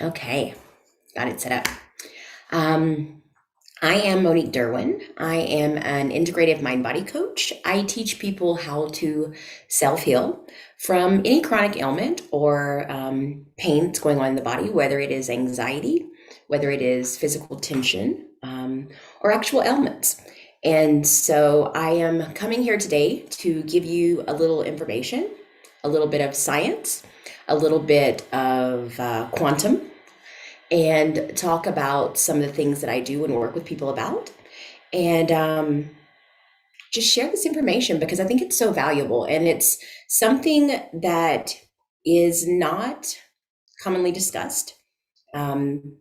Okay, got it set up. Um, I am Monique Derwin. I am an integrative mind body coach. I teach people how to self heal from any chronic ailment or pain that's going on in the body, whether it is anxiety, whether it is physical tension, or actual ailments. And so I am coming here today to give you a little information, a little bit of science, a little bit of quantum, and talk about some of the things that I do and work with people about. And just share this information because I think it's so valuable and it's something that is not commonly discussed. Um,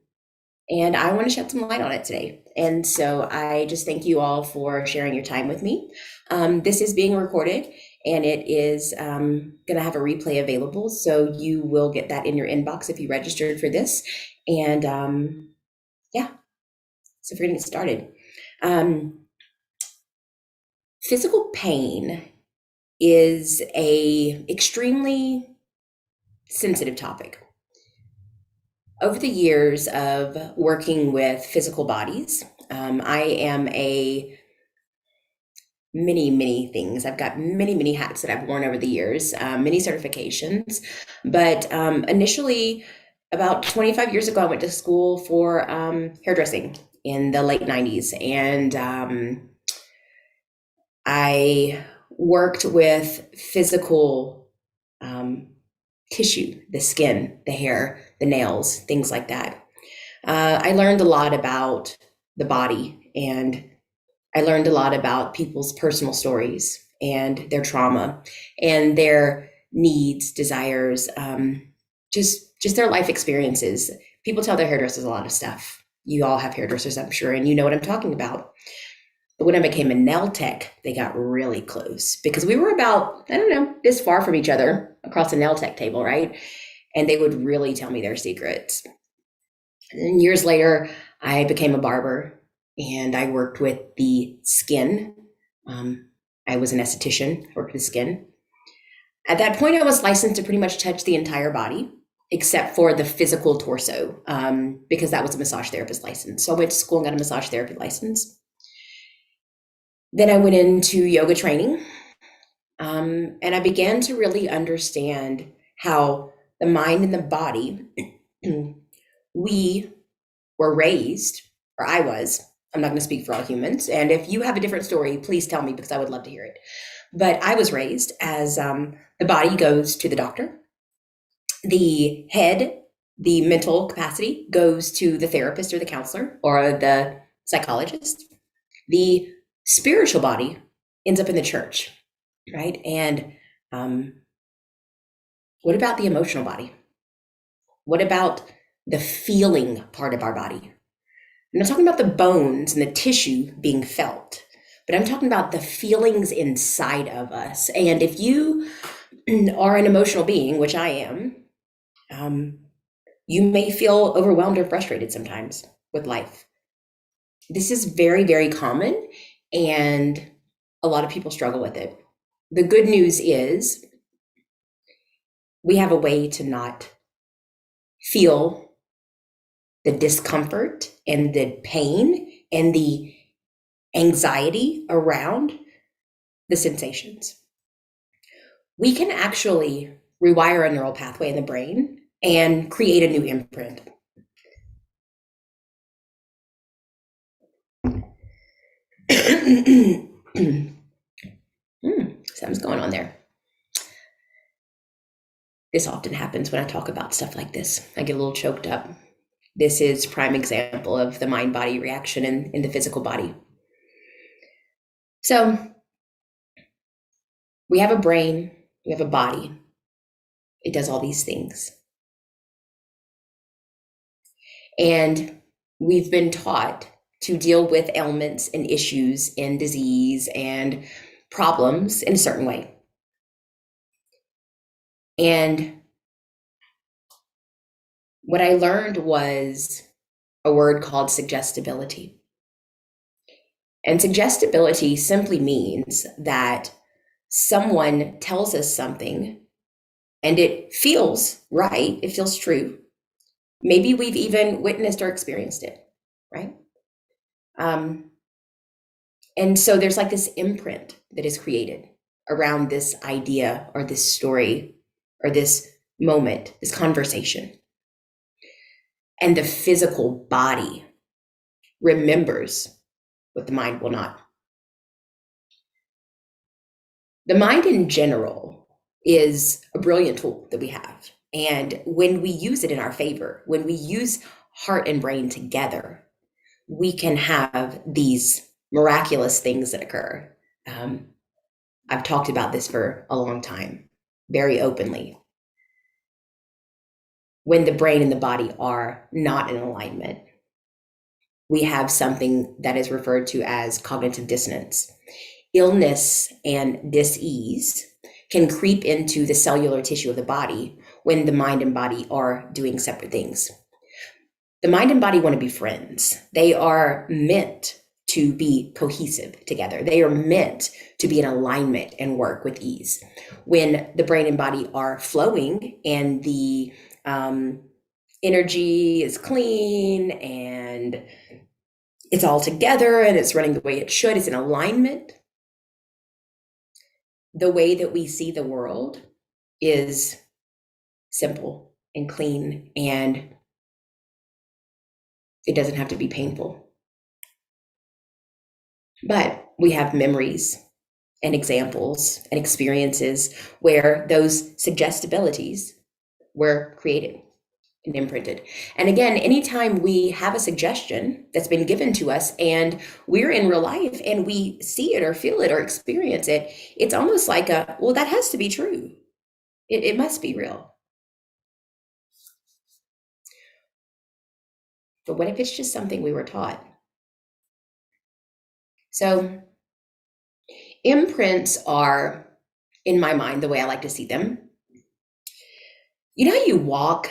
and I want to shed some light on it today. And so I just thank you all for sharing your time with me. This is being recorded and it is going to have a replay available. So you will get that in your inbox if you registered for this. And yeah, so if we're going to get started. Physical pain is a extremely sensitive topic. Over the years of working with physical bodies, I am a many things. I've got many hats that I've worn over the years, many certifications. But initially, about 25 years ago, I went to school for hairdressing in the late 90s. And I worked with physical tissue, the skin, the hair, the nails, things like that. I learned a lot about the body, and I learned a lot about people's personal stories and their trauma and their needs, desires, just their life experiences. People tell their hairdressers a lot of stuff. You all have hairdressers, I'm sure, and you know what I'm talking about. But when I became a nail tech, they got really close because we were about, I don't know, this far from each other across a nail tech table, right? And they would really tell me their secrets. And years later, I became a barber and I worked with the skin. I was an esthetician, worked with skin. At that point, I was licensed to pretty much touch the entire body, except for the physical torso, because that was a massage therapist license. So I went to school and got a massage therapy license. Then I went into yoga training, and I began to really understand how the mind and the body, we were raised, or I was. I'm not going to speak for all humans. And if you have a different story, please tell me because I would love to hear it. But I was raised as the body goes to the doctor, the head, the mental capacity goes to the therapist or the counselor or the psychologist. The spiritual body ends up in the church, right? And what about the emotional body? What about the feeling part of our body? I'm not talking about the bones and the tissue being felt, but I'm talking about the feelings inside of us. And if you are an emotional being, which I am, you may feel overwhelmed or frustrated sometimes with life. This is very common, and a lot of people struggle with it. The good news is we have a way to not feel the discomfort and the pain and the anxiety around the sensations. We can actually rewire a neural pathway in the brain and create a new imprint. Something's going on there. This often happens when I talk about stuff like this. I get a little choked up. This is prime example of the mind-body reaction in the physical body. So we have a brain, we have a body. It does all these things. And we've been taught to deal with ailments and issues and disease and problems in a certain way. And what I learned was a word called suggestibility. And suggestibility simply means that someone tells us something and it feels right, it feels true, Maybe we've even witnessed or experienced it, right? Um, and so there's like this imprint that is created around this idea or this story or this moment, this conversation. And the physical body remembers what the mind will not. The mind in general is a brilliant tool that we have. And when we use it in our favor, when we use heart and brain together, we can have these miraculous things that occur. Um, I've talked about this for a long time, very openly. When the brain and the body are not in alignment, we have something that is referred to as cognitive dissonance. Illness and dis-ease can creep into the cellular tissue of the body when the mind and body are doing separate things. The mind and body want to be friends. They are meant to be cohesive together. They are meant to be in alignment and work with ease. When the brain and body are flowing and the energy is clean and it's all together and it's running the way it should, it's in alignment, the way that we see the world is simple and clean, and it doesn't have to be painful. But we have memories and examples and experiences where those suggestibilities were created and imprinted. And again, anytime we have a suggestion that's been given to us and we're in real life and we see it or feel it or experience it, it's almost like well, that has to be true. It must be real. But what if it's just something we were taught? So imprints are, in my mind, the way I like to see them. You know how you walk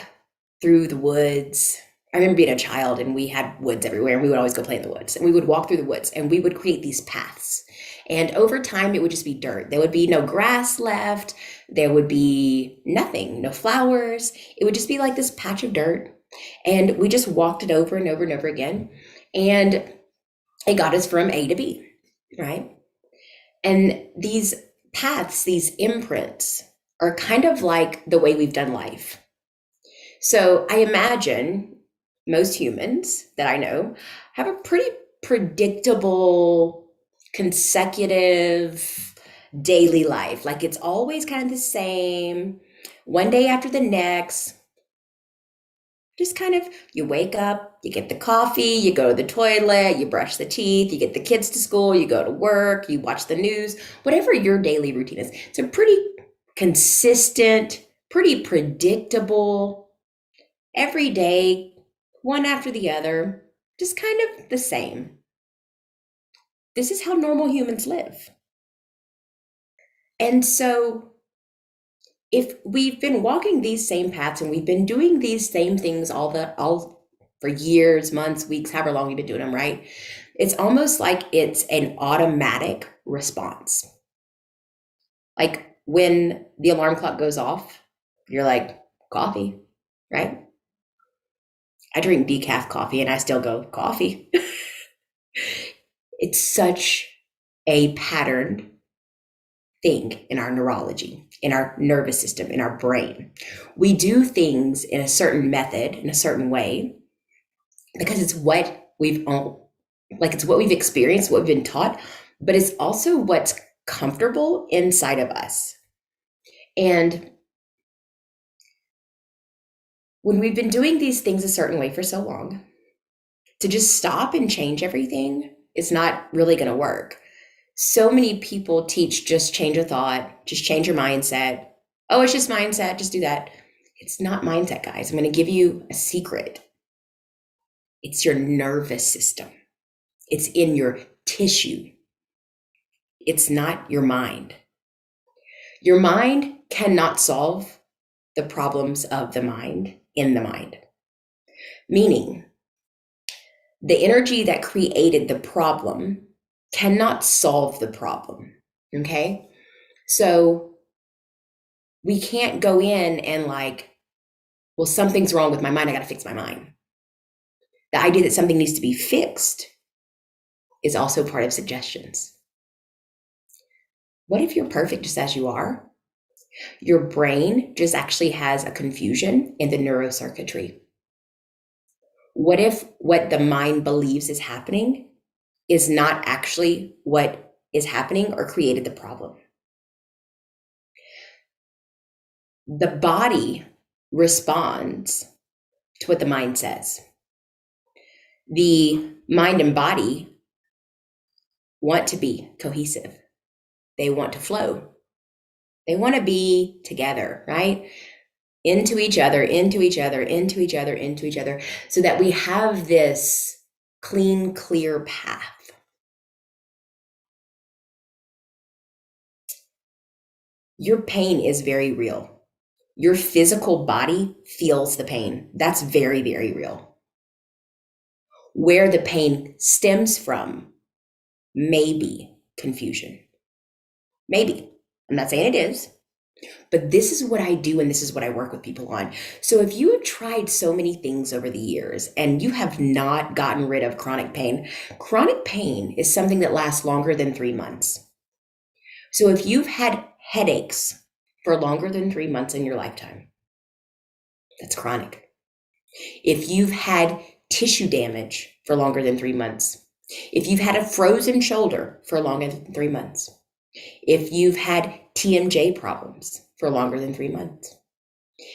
through the woods? I remember being a child and we had woods everywhere and we would always go play in the woods and we would walk through the woods and we would create these paths. And over time, it would just be dirt. There would be no grass left. There would be nothing, no flowers. It would just be like this patch of dirt. And we just walked it over and over and over again. And it got us from A to B, right? And these paths, these imprints, are kind of like the way we've done life. So I imagine most humans that I know have a pretty predictable, consecutive daily life. Like it's always kind of the same, one day after the next. Just kind of, you wake up, you get the coffee, you go to the toilet, you brush the teeth, you get the kids to school, you go to work, you watch the news, whatever your daily routine is. It's a pretty consistent, pretty predictable, every day, one after the other, just kind of the same. This is how normal humans live. And so if we've been walking these same paths and we've been doing these same things all for years, months, weeks, however long you've been doing them, right? It's almost like it's an automatic response. Like when the alarm clock goes off, you're like, coffee, right? I drink decaf coffee and I still go, coffee. It's such a patterned thing in our neurology, in our nervous system, in our brain. We do things in a certain method, in a certain way, because it's what it's what we've experienced, what we've been taught, but it's also what's comfortable inside of us. And when we've been doing these things a certain way for so long, to just stop and change everything is not really going to work. So many people teach just change a thought, just change your mindset. Oh, it's just mindset, just do that. It's not mindset, guys. I'm going to give you a secret. It's your nervous system. It's in your tissue. It's not your mind. Your mind cannot solve the problems of the mind in the mind. Meaning, the energy that created the problem cannot solve the problem, okay? So we can't go in and like Well, something's wrong with my mind. I got to fix my mind. The idea that something needs to be fixed is also part of suggestions. What if you're perfect just as you are? Your brain just actually has a confusion in the neurocircuitry. What if what the mind believes is happening is not actually what is happening or created the problem? The body responds to what the mind says. The mind and body want to be cohesive. They want to flow. They want to be together, right? Into each other, into each other, into each other, into each other, so that we have this clean, clear path. Your pain is very real. Your physical body feels the pain. That's very, very real. Where the pain stems from may be confusion. Maybe. I'm not saying it is, but this is what I do and this is what I work with people on. So if you have tried so many things over the years and you have not gotten rid of chronic pain is something that lasts longer than 3 months. So if you've had headaches for longer than 3 months in your lifetime, that's chronic. If you've had tissue damage for longer than 3 months, if you've had a frozen shoulder for longer than 3 months, if you've had TMJ problems for longer than 3 months,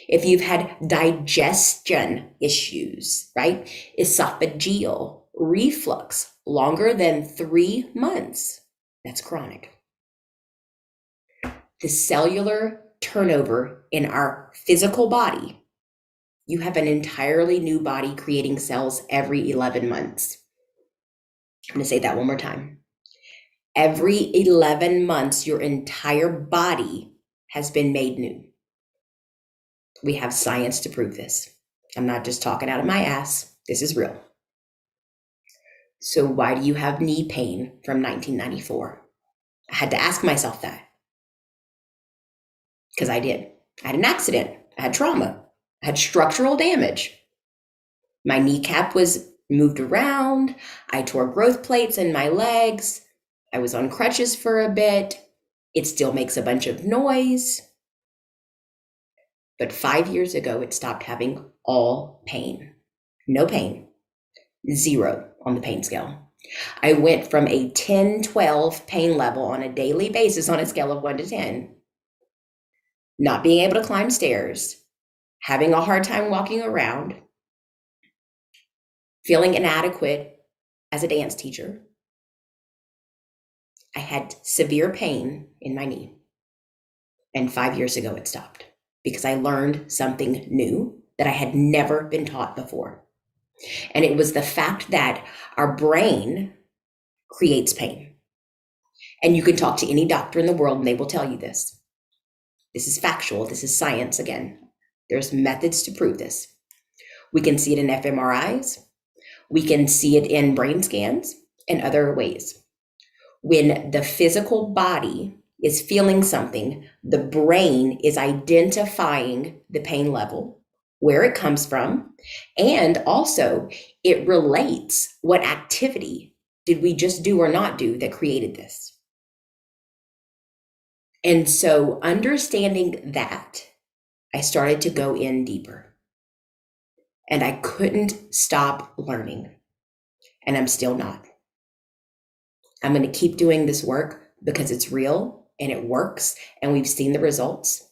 if you've had digestion issues, right? Esophageal reflux longer than 3 months, that's chronic. The cellular turnover in our physical body, you have an entirely new body creating cells every 11 months. I'm going to say that one more time. Every 11 months, your entire body has been made new. We have science to prove this. I'm not just talking out of my ass. This is real. So why do you have knee pain from 1994? I had to ask myself that. Because I did. I had an accident. I had trauma. I had structural damage. My kneecap was moved around. I tore growth plates in my legs. I was on crutches for a bit. It still makes a bunch of noise. But 5 years ago, it stopped having all pain. No pain. 0 on the pain scale. I went from a 10, 12 pain level on a daily basis on a scale of 1 to 10. Not being able to climb stairs, having a hard time walking around, feeling inadequate as a dance teacher. I had severe pain in my knee. And 5 years ago, it stopped because I learned something new that I had never been taught before. And it was the fact that our brain creates pain. And you can talk to any doctor in the world and they will tell you this. This is factual. This is science again. There's methods to prove this. We can see it in fMRIs. We can see it in brain scans and other ways. When the physical body is feeling something, the brain is identifying the pain level, where it comes from, and also it relates what activity did we just do or not do that created this. And so understanding that, I started to go in deeper. And I couldn't stop learning. And I'm still not. I'm going to keep doing this work because it's real and it works and we've seen the results.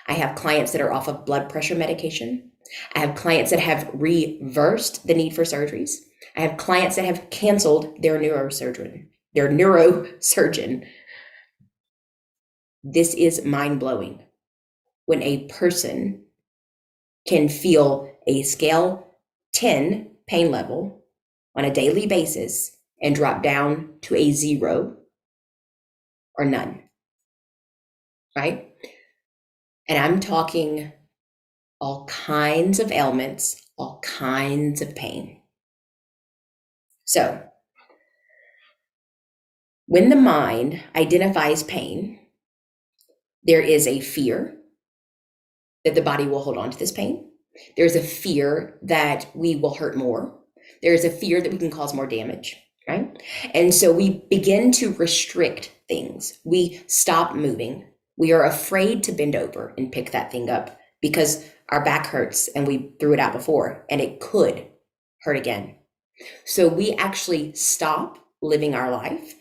I have clients that are off of blood pressure medication. I have clients that have reversed the need for surgeries. I have clients that have canceled their neurosurgeon. This is mind-blowing when a person can feel a scale 10 pain level on a daily basis and drop down to a 0 or none, right? And I'm talking all kinds of ailments, all kinds of pain. So when the mind identifies pain, there is a fear that the body will hold on to this pain. There's a fear that we will hurt more. There's a fear that we can cause more damage, right? And so we begin to restrict things. We stop moving. We are afraid to bend over and pick that thing up because our back hurts and we threw it out before and it could hurt again. So we actually stop living our life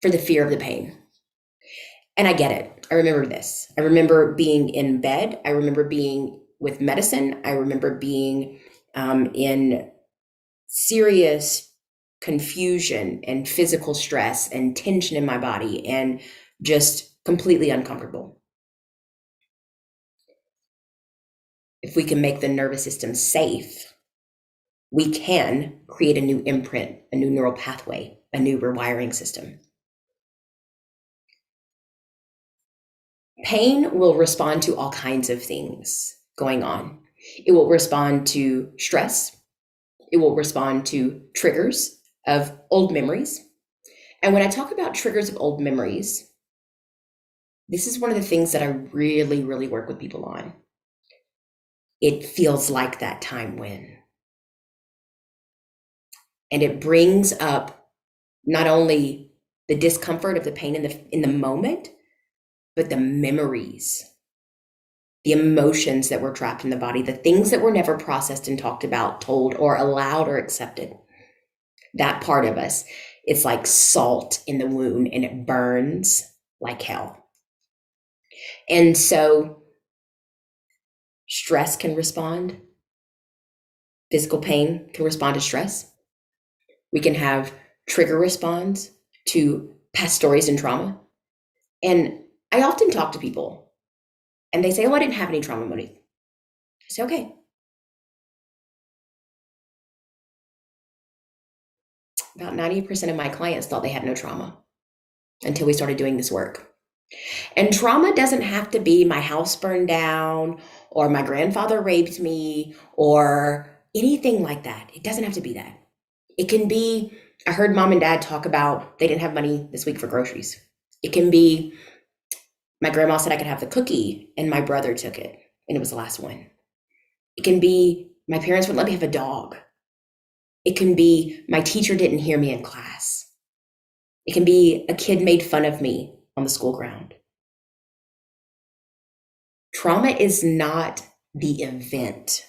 for the fear of the pain. And I get it. I remember this. I remember being in bed. I remember being with medicine. I remember being in serious confusion and physical stress and tension in my body and just completely uncomfortable. If we can make the nervous system safe, we can create a new imprint, a new neural pathway, a new rewiring system. Pain will respond to all kinds of things going on. It will respond to stress. It will respond to triggers of old memories. And when I talk about triggers of old memories, this is one of the things that I really, really work with people on. It feels like that time when. And it brings up not only the discomfort of the pain in the moment, but the memories, the emotions that were trapped in the body, the things that were never processed and talked about, told, or allowed or accepted. That part of us, it's like salt in the wound and it burns like hell. And so stress can respond. Physical pain can respond to stress. We can have trigger response to past stories and trauma. And I often talk to people and they say, oh, I didn't have any trauma, Monique. I say, okay. About 90% of my clients thought they had no trauma until we started doing this work. And trauma doesn't have to be my house burned down or my grandfather raped me or anything like that. It doesn't have to be that. It can be, I heard mom and dad talk about they didn't have money this week for groceries. It can be, my grandma said I could have the cookie and my brother took it and it was the last one. It can be, my parents wouldn't let me have a dog. It can be, my teacher didn't hear me in class. It can be, a kid made fun of me on the school ground. Trauma is not the event.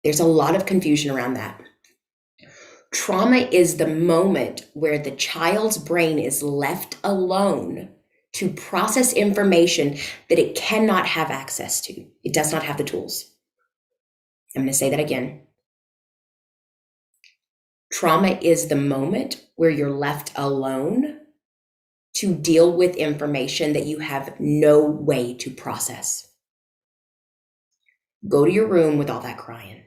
There's a lot of confusion around that. Trauma is the moment where the child's brain is left alone to process information that it cannot have access to. It does not have the tools. I'm going to say that again. Trauma is the moment where you're left alone to deal with information that you have no way to process. Go to your room with all that crying.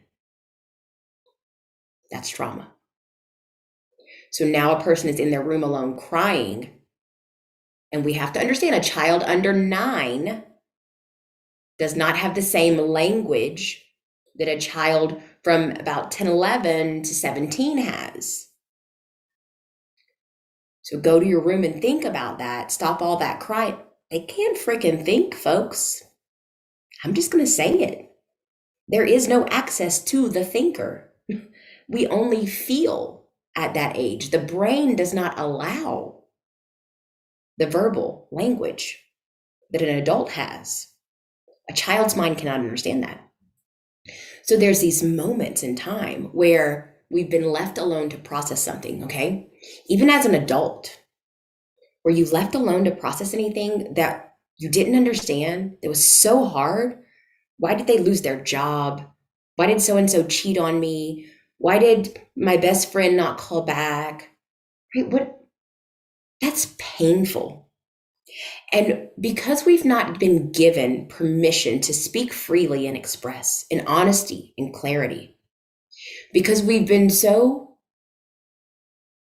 That's trauma. So now a person is in their room alone crying, and we have to understand a child under 9 does not have the same language that a child from about 10, 11 to 17 has. So go to your room and think about that. Stop all that crying. They can't freaking think, folks. I'm just going to say it. There is no access to the thinker. We only feel at that age. The brain does not allow the verbal language that an adult has. A child's mind cannot understand that. So there's these moments in time where we've been left alone to process something, okay? Even as an adult, where you've left alone to process anything that you didn't understand, that was so hard. Why did they lose their job? Why did so-and-so cheat on me? Why did my best friend not call back? Right? What? That's painful. And because we've not been given permission to speak freely and express in honesty and clarity, because we've been so,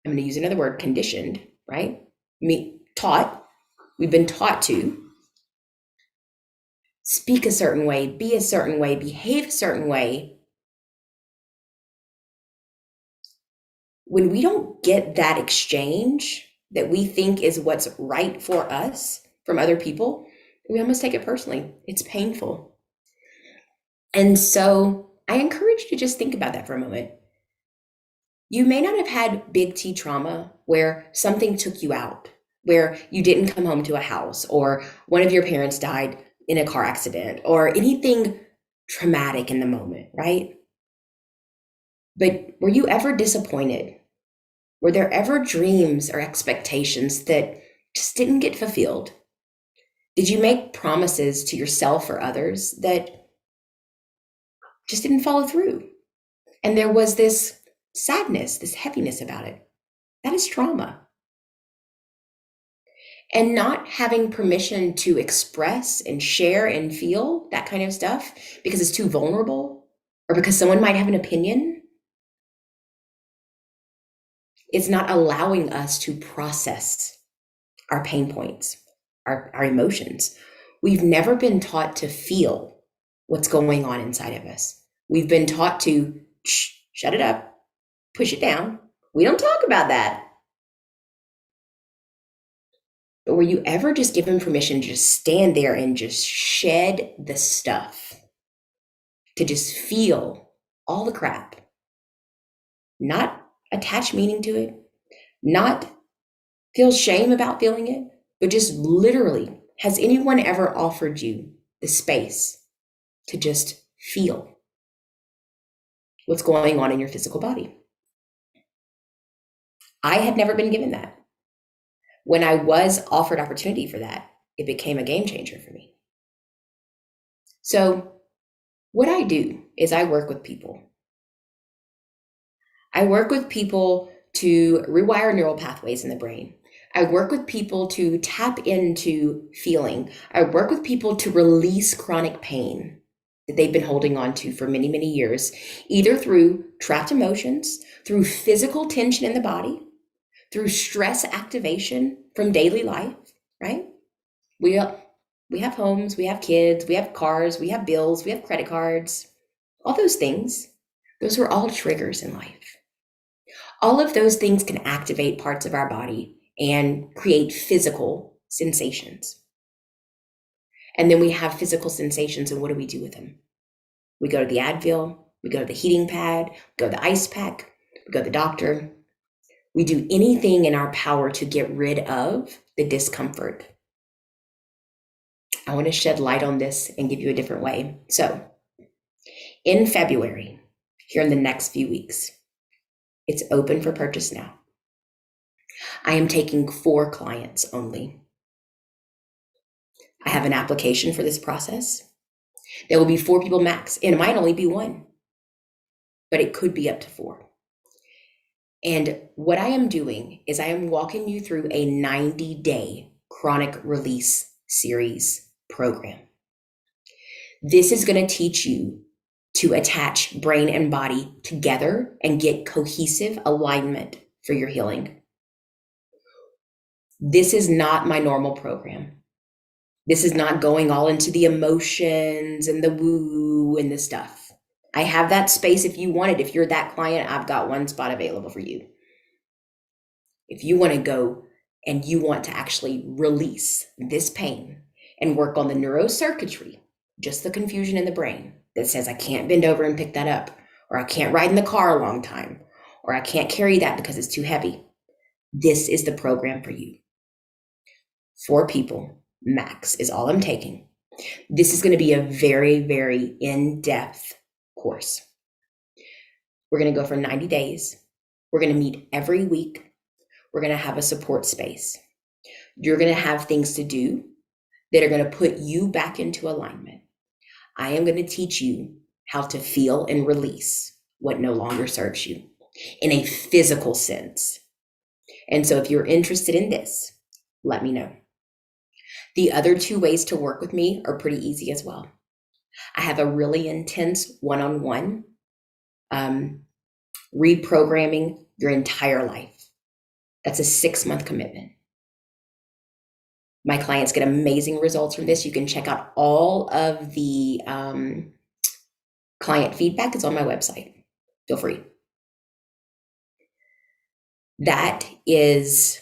I'm going to use another word, conditioned, right? Taught, we've been taught to speak a certain way, be a certain way, behave a certain way. When we don't get that exchange that we think is what's right for us from other people, we almost take it personally. It's painful. And so I encourage you to just think about that for a moment. You may not have had big T trauma where something took you out, where you didn't come home to a house, or one of your parents died in a car accident, or anything traumatic in the moment, right? But were you ever disappointed? Were there ever dreams or expectations that just didn't get fulfilled? Did you make promises to yourself or others that just didn't follow through? And there was this sadness, this heaviness about it. That is trauma. And not having permission to express and share and feel that kind of stuff because it's too vulnerable or because someone might have an opinion, it's not allowing us to process our pain points, our emotions. We've never been taught to feel what's going on inside of us. We've been taught to shut it up, push it down. We don't talk about that. But were you ever just given permission to just stand there and just shed the stuff, to just feel all the crap, not attach meaning to it, not feel shame about feeling it, but just literally, has anyone ever offered you the space to just feel what's going on in your physical body? I had never been given that. When I was offered opportunity for that, it became a game changer for me. So what I do is I work with people. I work with people to rewire neural pathways in the brain. I work with people to tap into feeling. I work with people to release chronic pain that they've been holding on to for many, many years, either through trapped emotions, through physical tension in the body, through stress activation from daily life, right? We have homes, we have kids, we have cars, we have bills, we have credit cards, all those things. Those are all triggers in life. All of those things can activate parts of our body and create physical sensations. And then we have physical sensations, and what do we do with them? We go to the Advil, we go to the heating pad, we go to the ice pack, we go to the doctor. We do anything in our power to get rid of the discomfort. I want to shed light on this and give you a different way. So, in February, here in the next few weeks, it's open for purchase now. I am taking 4 clients only. I have an application for this process. There will be 4 people max, and it might only be 1, but it could be up to 4. And what I am doing is I am walking you through a 90-day chronic release series program. This is going to teach you to attach brain and body together and get cohesive alignment for your healing. This is not my normal program. This is not going all into the emotions and the woo and the stuff. I have that space if you want it. If you're that client, I've got 1 spot available for you. If you want to go and you want to actually release this pain and work on the neurocircuitry, just the confusion in the brain that says, I can't bend over and pick that up, or I can't ride in the car a long time, or I can't carry that because it's too heavy. This is the program for you. 4 people max is all I'm taking. This is going to be a very, very in-depth course. We're going to go for 90 days. We're going to meet every week. We're going to have a support space. You're going to have things to do that are going to put you back into alignment. I am going to teach you how to feel and release what no longer serves you in a physical sense. And so if you're interested in this, let me know. The other 2 ways to work with me are pretty easy as well. I have a really intense one-on-one reprogramming your entire life. That's a 6-month commitment. My clients get amazing results from this. You can check out all of the client feedback. It's on my website. Feel free. That is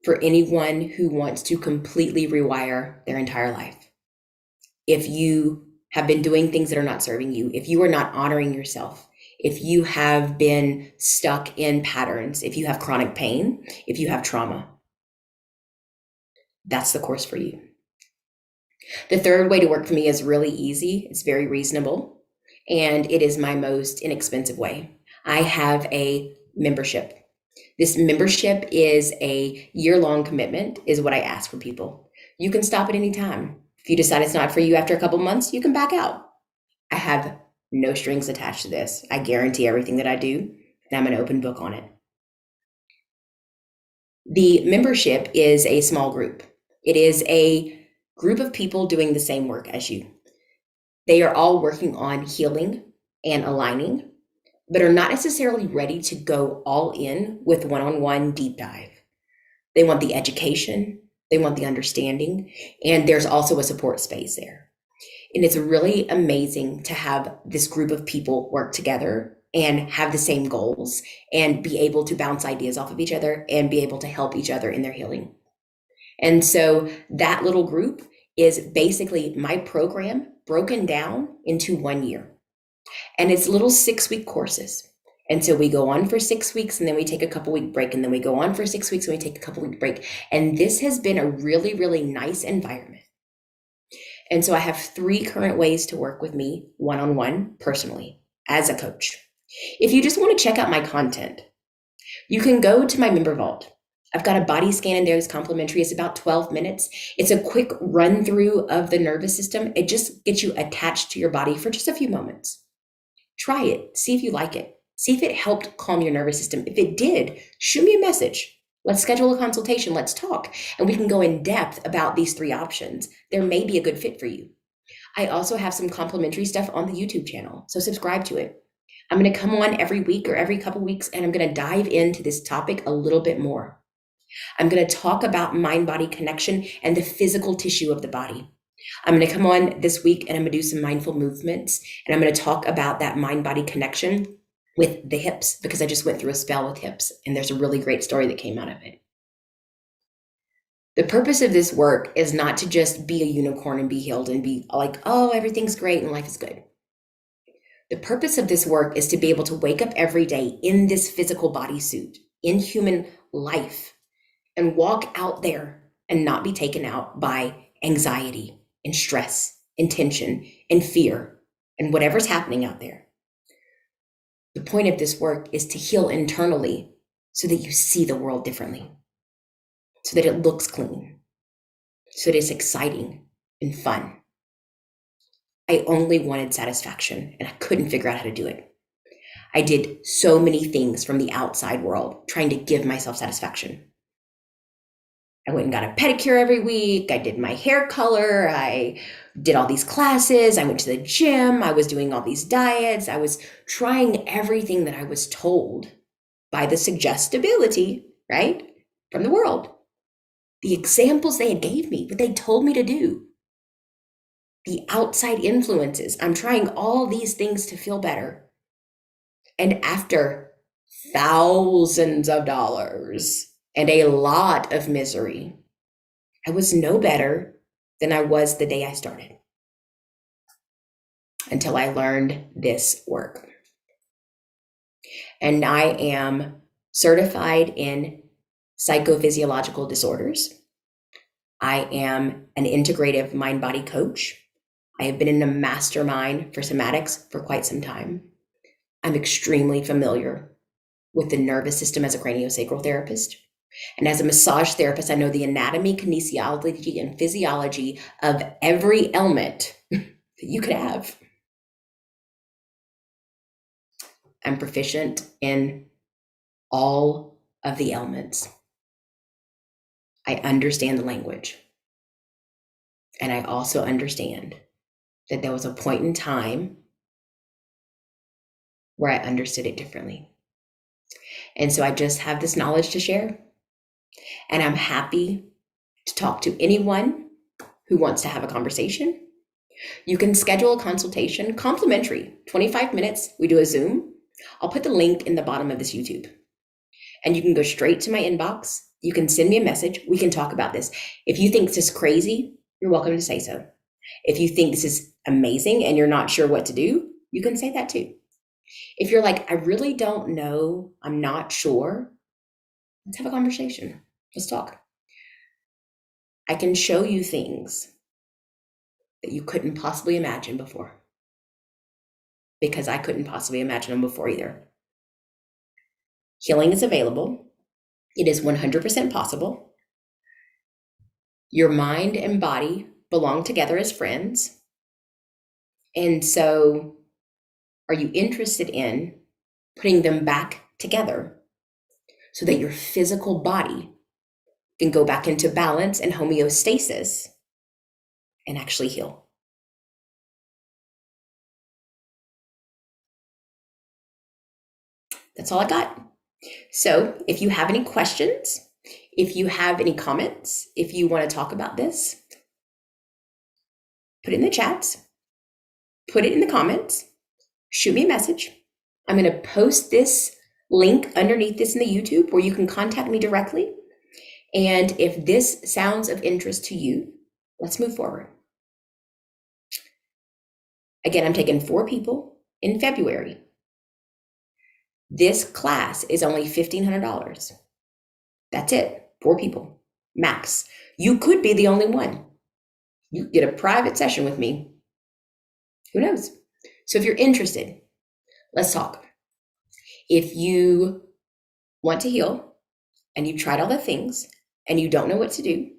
for anyone who wants to completely rewire their entire life. If you have been doing things that are not serving you, if you are not honoring yourself, if you have been stuck in patterns, if you have chronic pain, if you have trauma, that's the course for you. The third way to work for me is really easy. It's very reasonable, and it is my most inexpensive way. I have a membership. This membership is a year-long commitment, is what I ask for people. You can stop at any time. If you decide it's not for you after a couple months, you can back out. I have no strings attached to this. I guarantee everything that I do, and I'm an open book on it. The membership is a small group. It is a group of people doing the same work as you. They are all working on healing and aligning, but are not necessarily ready to go all in with one-on-one deep dive. They want the education, they want the understanding, and there's also a support space there. And it's really amazing to have this group of people work together and have the same goals and be able to bounce ideas off of each other and be able to help each other in their healing. And so that little group is basically my program broken down into 1 year. And it's little 6-week courses. And so we go on for 6 weeks and then we take a couple week break, and then we go on for 6 weeks and we take a couple week break. And this has been a really, really nice environment. And so I have 3 current ways to work with me one-on-one personally as a coach. If you just want to check out my content, you can go to my member vault. I've got a body scan in there that's complimentary. It's about 12 minutes. It's a quick run through of the nervous system. It just gets you attached to your body for just a few moments. Try it. See if you like it. See if it helped calm your nervous system. If it did, shoot me a message. Let's schedule a consultation. Let's talk. And we can go in depth about these 3 options. There may be a good fit for you. I also have some complimentary stuff on the YouTube channel, so subscribe to it. I'm going to come on every week or every couple weeks, and I'm going to dive into this topic a little bit more. I'm going to talk about mind-body connection and the physical tissue of the body. I'm going to come on this week and I'm going to do some mindful movements, and I'm going to talk about that mind-body connection with the hips, because I just went through a spell with hips and there's a really great story that came out of it. The purpose of this work is not to just be a unicorn and be healed and be like, oh, everything's great and life is good. The purpose of this work is to be able to wake up every day in this physical bodysuit, in human life, and walk out there and not be taken out by anxiety and stress and tension and fear and whatever's happening out there. The point of this work is to heal internally so that you see the world differently, so that it looks clean, so that it's exciting and fun. I only wanted satisfaction, and I couldn't figure out how to do it. I did so many things from the outside world trying to give myself satisfaction. I went and got a pedicure every week. I did my hair color. I did all these classes. I went to the gym. I was doing all these diets. I was trying everything that I was told by the suggestibility, right, from the world. The examples they had gave me, what they told me to do. The outside influences. I'm trying all these things to feel better. And after thousands of dollars and a lot of misery, I was no better than I was the day I started, until I learned this work. And I am certified in psychophysiological disorders. I am an integrative mind-body coach. I have been in a mastermind for somatics for quite some time. I'm extremely familiar with the nervous system as a craniosacral therapist. And as a massage therapist, I know the anatomy, kinesiology, and physiology of every ailment that you could have. I'm proficient in all of the ailments. I understand the language. And I also understand that there was a point in time where I understood it differently. And so I just have this knowledge to share. And I'm happy to talk to anyone who wants to have a conversation. You can schedule a consultation, complimentary, 25 minutes. We do a Zoom. I'll put the link in the bottom of this YouTube. And you can go straight to my inbox. You can send me a message. We can talk about this. If you think this is crazy, you're welcome to say so. If you think this is amazing and you're not sure what to do, you can say that too. If you're like, I really don't know, I'm not sure, let's have a conversation. Let's talk. I can show you things that you couldn't possibly imagine before, because I couldn't possibly imagine them before either. Healing is available. It is 100% possible. Your mind and body belong together as friends. And so, are you interested in putting them back together so that your physical body can go back into balance and homeostasis and actually heal? That's all I got. So if you have any questions, if you have any comments, if you want to talk about this, put it in the chats, put it in the comments, shoot me a message. I'm going to post this link underneath this in the YouTube where you can contact me directly. And if this sounds of interest to you, let's move forward. Again, I'm taking 4 people in February. This class is only $1,500. That's it, 4 people, max. You could be the only one. You get a private session with me. Who knows? So if you're interested, let's talk. If you want to heal and you've tried all the things and you don't know what to do,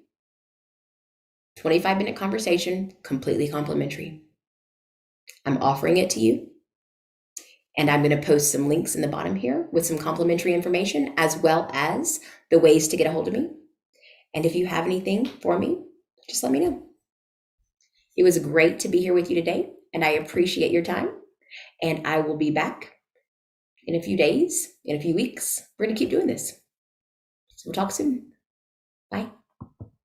25-minute conversation, completely complimentary. I'm offering it to you. And I'm going to post some links in the bottom here with some complimentary information, as well as the ways to get a hold of me. And if you have anything for me, just let me know. It was great to be here with you today, and I appreciate your time. And I will be back in a few days, in a few weeks. We're going to keep doing this. So we'll talk soon. Bye.